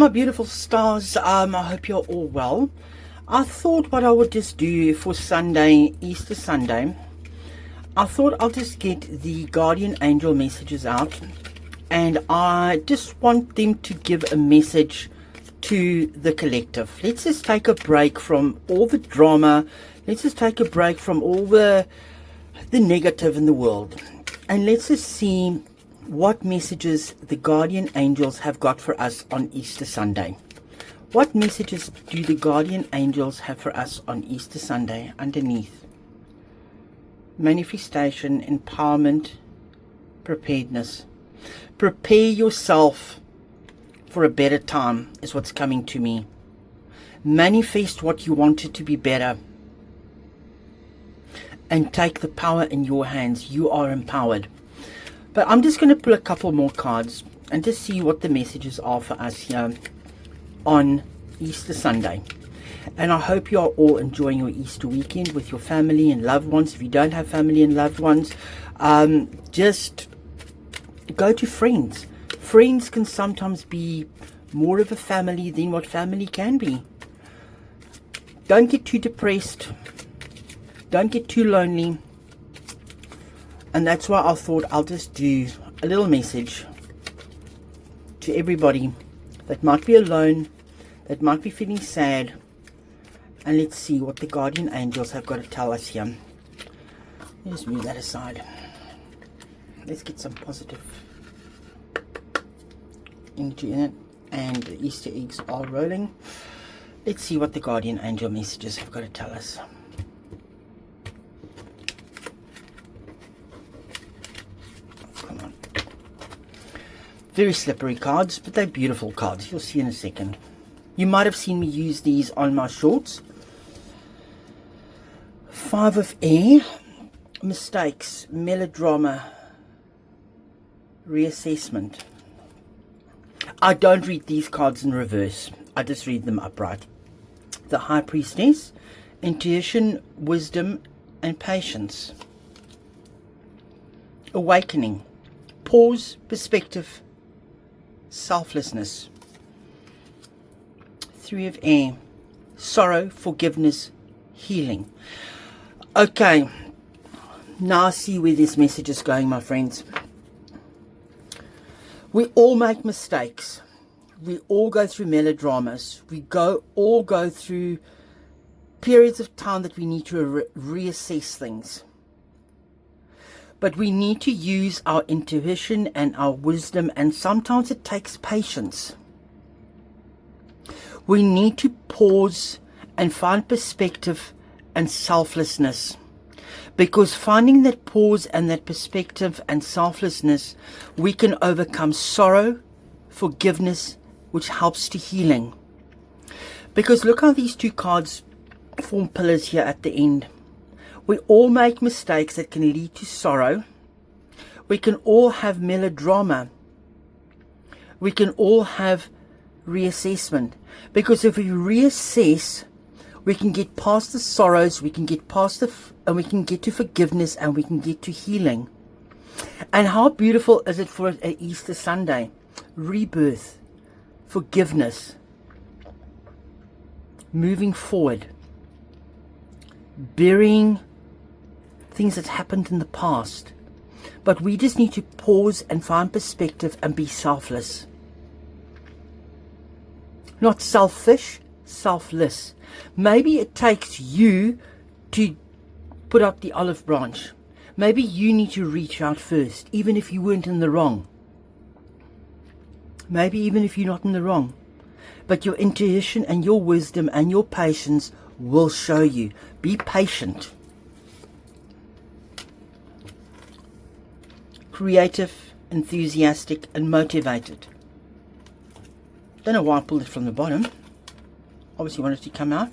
my beautiful stars. I hope you're all well. I thought what I would just do for Sunday, Easter Sunday, I thought I'll just get the guardian angel messages out, and I just want them to give a message to the collective. Let's just take a break from all the drama. Let's just take a break from all the negative in the world, and let's just see what messages the guardian angels have got for us on Easter Sunday. What messages do the guardian angels have for us on Easter Sunday underneath? Manifestation, empowerment, preparedness. Prepare yourself for a better time is what's coming to me. Manifest what you want it to be better. And take the power in your hands. You are empowered. But I'm just going to pull a couple more cards and just see what the messages are for us here on Easter Sunday. And I hope you are all enjoying your Easter weekend with your family and loved ones. If you don't have family and loved ones, just go to friends. Friends can sometimes be more of a family than what family can be. Don't get too depressed. Don't get too lonely. And that's why I thought I'll just do a little message to everybody that might be alone, that might be feeling sad. And let's see what the guardian angels have got to tell us here. Let's move that aside. Let's get some positive energy in it. And the Easter eggs are rolling. Let's see what the guardian angel messages have got to tell us. Very slippery cards, but they're beautiful cards. You'll see in a second. You might have seen me use these on my shorts. 5 of air, mistakes, melodrama, reassessment. I don't read these cards in reverse. I just read them upright. The High Priestess, intuition, wisdom, and patience. Awakening, pause, perspective, selflessness. 3 of air, sorrow, forgiveness, healing. Okay, now I see where this message is going, my friends. We all make mistakes. We all go through melodramas. We all go through periods of time that we need to reassess things. But we need to use our intuition and our wisdom, and sometimes it takes patience. We need to pause and find perspective and selflessness. Because finding that pause and that perspective and selflessness, we can overcome sorrow, forgiveness, which helps to healing. Because look how these two cards form pillars here at the end. We all make mistakes that can lead to sorrow. We can all have melodrama. We can all have reassessment. Because if we reassess, we can get past the sorrows, we can get past and we can get to forgiveness, and we can get to healing. And how beautiful is it for an Easter Sunday? Rebirth, forgiveness, moving forward, burying things that happened in the past. But we just need to pause and find perspective and be selfless. Not selfish, selfless. Maybe it takes you to put up the olive branch. Maybe you need to reach out first, even if you weren't in the wrong. Maybe even if you're not in the wrong. But your intuition and your wisdom and your patience will show you. Be patient. Creative, enthusiastic, and motivated. Don't know why I pulled it from the bottom. Obviously wanted to come out.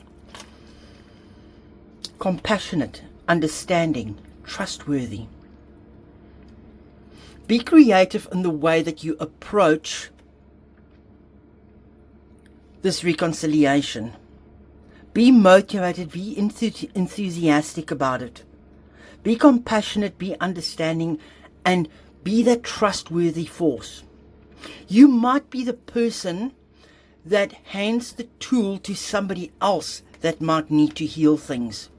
Compassionate, understanding, trustworthy. Be creative in the way that you approach this reconciliation. Be motivated, be enthusiastic about it. Be compassionate, be understanding, and be that trustworthy force. You might be the person that hands the tool to somebody else that might need to heal things.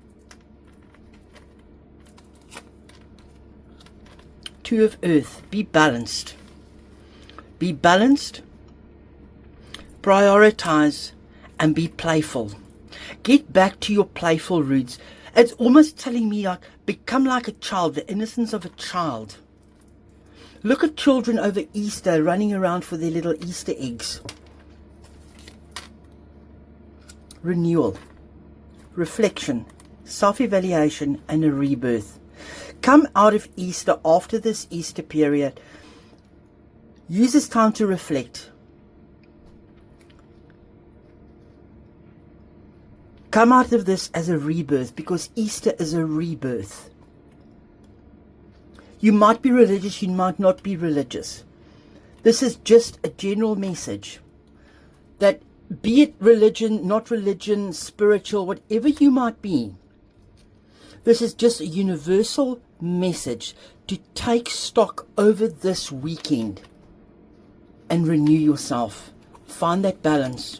Two of Earth, be balanced. Be balanced, prioritize, and be playful. Get back to your playful roots. It's almost telling me, like, become like a child, the innocence of a child. Look at children over Easter running around for their little Easter eggs. Renewal, reflection, self-evaluation, and a rebirth. Come out of Easter, after this Easter period. Use this time to reflect. Come out of this as a rebirth, because Easter is a rebirth. You might be religious, you might not be religious. This is just a general message that, be it religion, not religion, spiritual, whatever you might be, this is just a universal message to take stock over this weekend and renew yourself. Find that balance.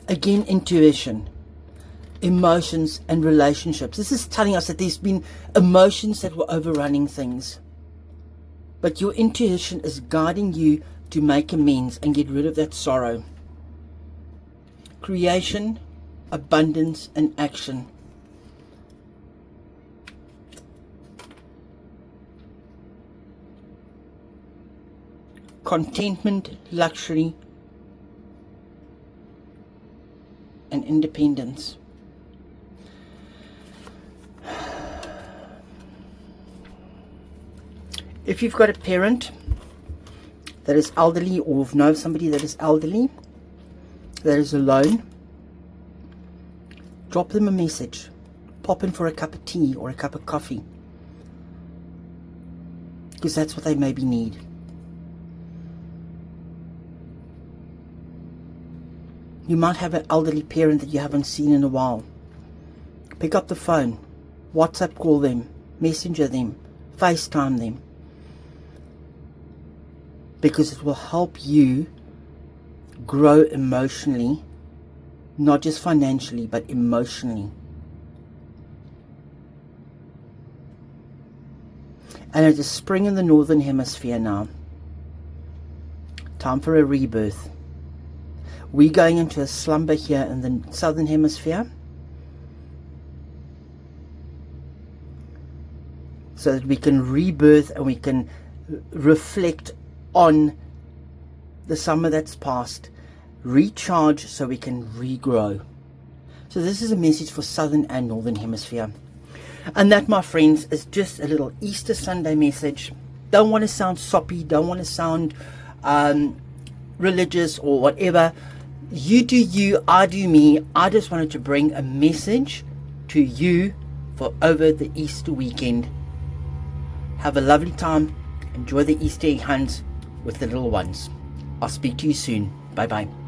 Again, intuition, emotions, and relationships. This is telling us that there's been emotions that were overrunning things. But your intuition is guiding you to make amends and get rid of that sorrow. Creation, abundance, and action. Contentment, luxury, and independence. If you've got a parent that is elderly, or know somebody that is elderly, that is alone, drop them a message. Pop in for a cup of tea or a cup of coffee, because that's what they maybe need. You might have an elderly parent that you haven't seen in a while. Pick up the phone, WhatsApp call them, messenger them, FaceTime them, because it will help you grow emotionally, not just financially, but emotionally. And it is spring in the northern hemisphere now. Time for a rebirth. We're going into a slumber here in the southern hemisphere, so that we can rebirth and we can reflect on the summer that's passed, recharge so we can regrow. So this is a message for southern and northern hemisphere. And that, my friends, is just a little Easter Sunday message. Don't want to sound soppy, don't want to sound religious or whatever. You do you, I do me. I just wanted to bring a message to you for over the Easter weekend. Have a lovely time. Enjoy the Easter egg hunt with the little ones. I'll speak to you soon. Bye bye.